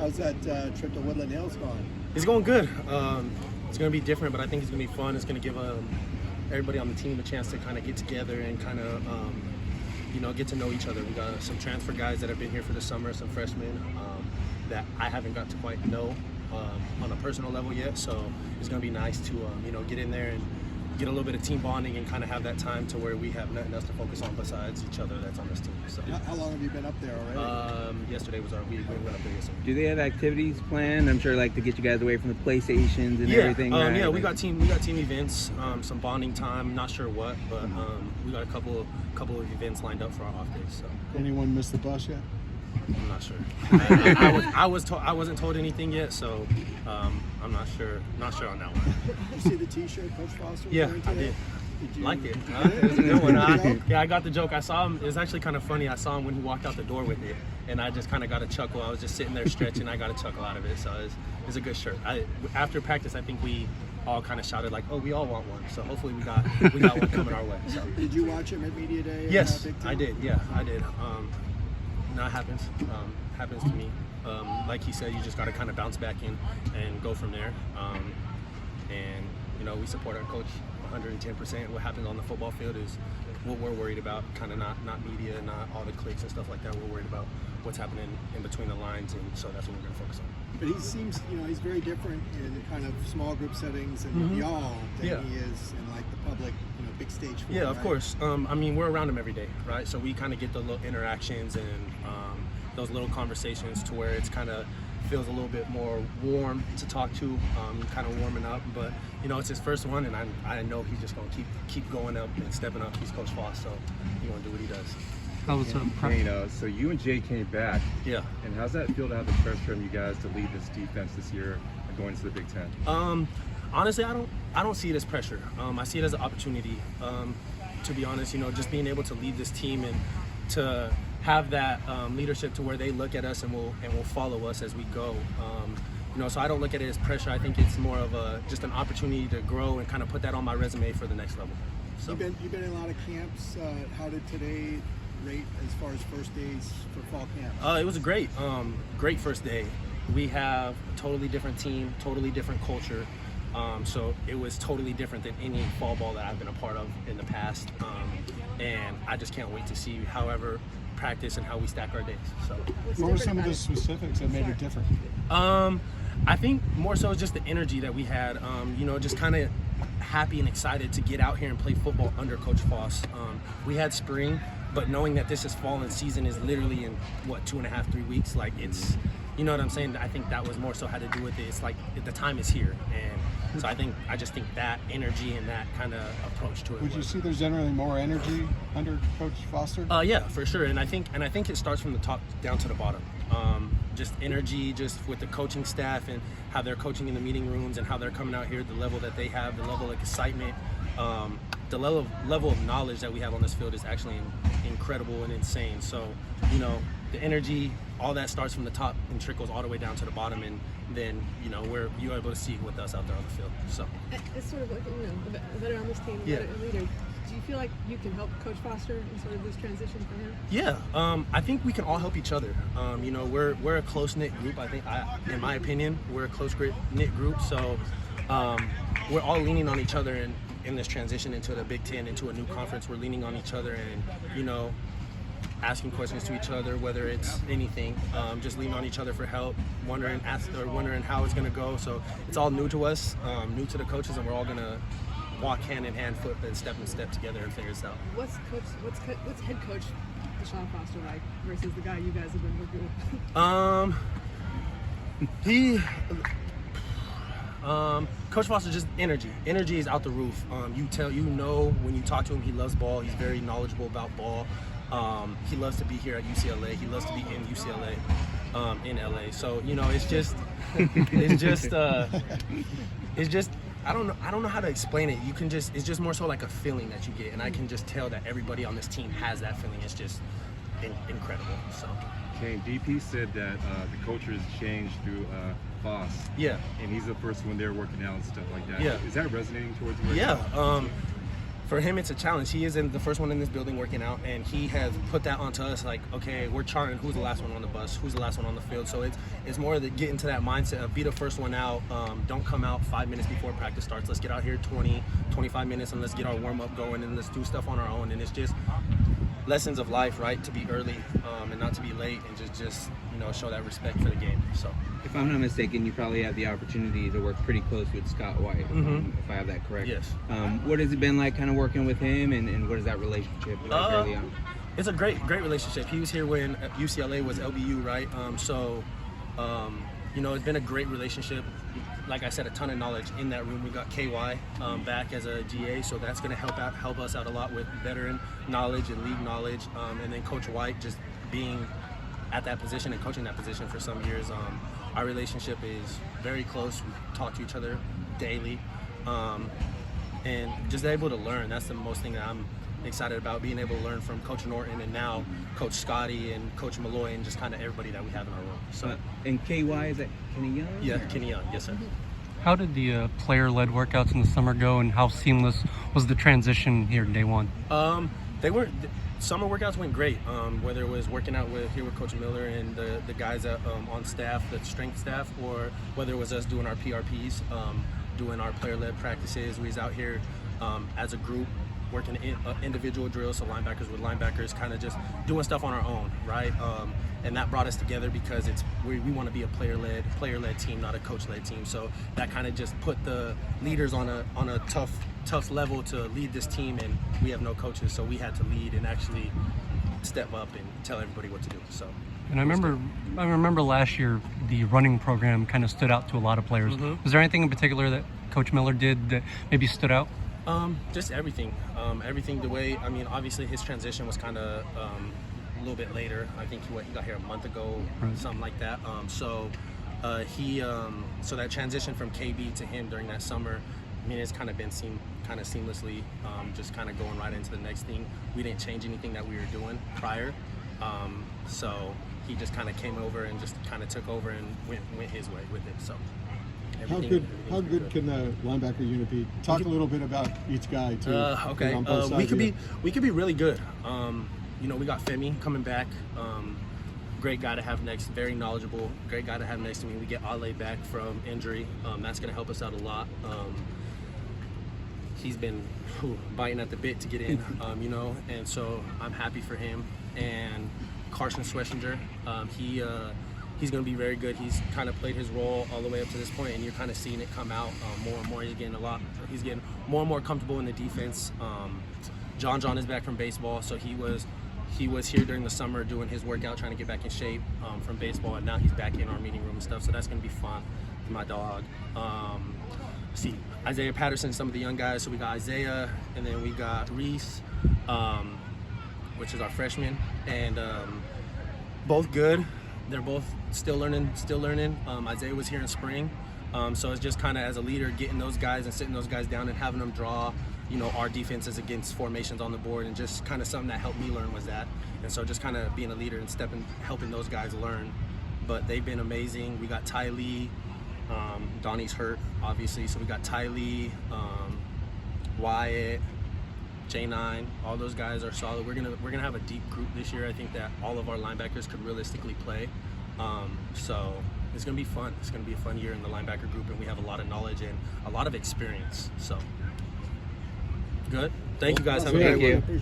How's that trip to Woodland Hills going? It's going good. It's going to be different, but I think it's going to be fun. It's going to give everybody on the team a chance to kind of get together and kind of, get to know each other. We got some transfer guys that have been here for the summer, some freshmen that I haven't got to quite know on a personal level yet. So it's going to be nice to, get in there and get a little bit of team bonding and kind of have that time to where we have nothing else to focus on besides each other that's on this team. So how long have you been up there already? Yesterday was we went up there yesterday. Do they have activities planned? I'm sure, like, to get you guys away from the PlayStations and everything. Right? Yeah, we got team events, some bonding time. Not sure what, but we got a couple of events lined up for our off days. So anyone missed the bus yet? I'm not sure. I wasn't told anything yet, so I'm not sure on that one. Did you see the T-shirt Coach Foster was wearing I today? did. Like it. It was a good one. I got the joke. I saw him. It was actually kind of funny. I saw him when he walked out the door with it, and I just kind of got a chuckle. I was just sitting there stretching. I got a chuckle out of it. So it's a good shirt. After practice, I think we all kind of shouted like, "Oh, we all want one." So hopefully we got one coming our way. So. Did you watch him at Media Day? Yes, I did. Yeah, I did. It happens. Happens to me. Like he said, you just got to kind of bounce back in and go from there. We support our coach 110%. What happens on the football field is what we're worried about. Kind of not media, not all the clicks and stuff like that. We're worried about what's happening in between the lines, and so that's what we're going to focus on. But he seems, he's very different in kind of small group settings and y'all than he is in like the public, big stage. Yeah, of course. We're around him every day, right? So we kind of get the little interactions and those little conversations to where it's kind of feels a little bit more warm to talk to, kind of warming up. But it's his first one, and I know he's just going to keep going up and stepping up. He's Coach Foss, so he's going to do what he does. So you and Jay came back. Yeah. And how's that feel to have the pressure on you guys to lead this defense this year and going into the Big Ten? Honestly, I don't see it as pressure. I see it as an opportunity. To be honest, just being able to lead this team and to have that leadership to where they look at us and will follow us as we go. So I don't look at it as pressure. I think it's more of just an opportunity to grow and kind of put that on my resume for the next level. So you've been in a lot of camps. How did today rate as far as first days for fall camp? It was a great first day. We have a totally different team, totally different culture. So it was totally different than any fall ball that I've been a part of in the past. And I just can't wait to see however practice and how we stack our days. So what were some of the specifics that made it different? I think more so just the energy that we had, just kind of happy and excited to get out here and play football under Coach Foss. We had spring, but knowing that this is fall and season is literally in 2.5, 3 weeks, like it's, you know what I'm saying? I think that was more so had to do with it. It's like the time is here, and so I just think that energy and that kind of approach to it. Would you see there's generally more energy under Coach Foster? Yeah, for sure, and I think it starts from the top down to the bottom. Just energy, just with the coaching staff and how they're coaching in the meeting rooms and how they're coming out here, the level that they have, the level of excitement, the level of knowledge that we have on this field is actually incredible and insane. So, the energy, all that starts from the top and trickles all the way down to the bottom, and then you're able to see it with us out there on the field. So it's sort of like a veteran on this team, a leader. Do you feel like you can help Coach Foster in sort of this transition for him? Yeah, I think we can all help each other. We're a close-knit group. I think, in my opinion, we're a close-knit group. So we're all leaning on each other in this transition into the Big Ten, into a new conference. We're leaning on each other and, asking questions to each other, whether it's anything, just leaning on each other for help, wondering how it's going to go. So it's all new to us, new to the coaches, and we're all going to walk hand in hand, foot and step together and figure this out. What's head coach Deshaun Foster like versus the guy you guys have been working with? Coach Foster, just energy. Energy is out the roof. When you talk to him, he loves ball. He's very knowledgeable about ball. He loves to be here at UCLA. He loves to be in UCLA, in LA. So it's just, it's just. I don't know how to explain it. It's just more so like a feeling that you get, and I can just tell that everybody on this team has that feeling. It's just incredible. So. Kain, DP said that the culture has changed through Foss. Yeah. And he's the first one there working out and stuff like that. Yeah. Is that resonating towards you? Yeah. For him, it's a challenge. He isn't the first one in this building working out, and he has put that onto us. Like, okay, we're charting who's the last one on the bus, who's the last one on the field. So it's more to get into that mindset of be the first one out. Don't come out 5 minutes before practice starts. Let's get out here 25 minutes, and let's get our warm up going, and let's do stuff on our own. And it's just lessons of life, right? To be early and not to be late, and just show that respect for the game. So. If I'm not mistaken, you probably have the opportunity to work pretty close with Scott White, if I have that correct. Yes. What has it been like kind of working with him, and what is that relationship like early on? It's a great relationship. He was here when UCLA was LBU, right? It's been a great relationship. Like I said, a ton of knowledge in that room. We got KY back as a GA, so that's going to help us out a lot with veteran knowledge and league knowledge. And then Coach White just being at that position and coaching that position for some years. Our relationship is very close. We talk to each other daily, and just able to learn. That's the most thing that I'm excited about, being able to learn from Coach Norton and now Coach Scotty and Coach Malloy and just kind of everybody that we have in our room. So, and KY, is that Kenny Young? Yeah, Kenny Young, yes sir. How did the player-led workouts in the summer go, and how seamless was the transition here day one? Summer workouts went great, whether it was working out with Coach Miller and the guys on staff, the strength staff, or whether it was us doing our PRPs, doing our player-led practices. We was out here as a group working individual drills, so linebackers with linebackers, kind of just doing stuff on our own, right? And that brought us together because we want to be a player-led team, not a coach-led team. So that kind of just put the leaders on a tough level to lead this team, and we have no coaches, so we had to lead and actually step up and tell everybody what to do. So. And I remember last year the running program kind of stood out to a lot of players. Mm-hmm. Was there anything in particular that Coach Miller did that maybe stood out? Just everything. Everything the way, obviously his transition was kind of a little bit later. I think he got here a month ago, right. Something like that. So that transition from KB to him during that summer, it's kind of been seen kind of seamlessly, just kind of going right into the next thing. We didn't change anything that we were doing prior. So he just kind of came over and just kind of took over and went his way with it. So. How good can the linebacker unit be? Talk a little bit about each guy too. Okay. We could be really good. We got Femi coming back. Great guy to have next. Very knowledgeable. Great guy to have next to me. We get Ale back from injury. That's going to help us out a lot. He's been biting at the bit to get in. And so I'm happy for him. And Carson Schwessinger, he's going to be very good. He's kind of played his role all the way up to this point, and you're kind of seeing it come out more and more. He's getting more and more comfortable in the defense. John is back from baseball, so he was here during the summer doing his workout, trying to get back in shape from baseball, and now he's back in our meeting room and stuff. So that's going to be fun. My dog. See Isaiah Patterson, some of the young guys. So we got Isaiah, and then we got Reese, which is our freshman, and both good. They're both still learning. Isaiah was here in spring, so it's just kind of as a leader getting those guys and sitting those guys down and having them draw, our defenses against formations on the board, and just kind of something that helped me learn was that. And so just kind of being a leader and helping those guys learn. But they've been amazing. We got Ty Lee, Donnie's hurt obviously, so we got Ty Lee, Wyatt, J9, all those guys are solid. We're gonna have a deep group this year. I think that all of our linebackers could realistically play. So it's gonna be fun. It's gonna be a fun year in the linebacker group, and we have a lot of knowledge and a lot of experience. So good. Thank you guys. Have a great one.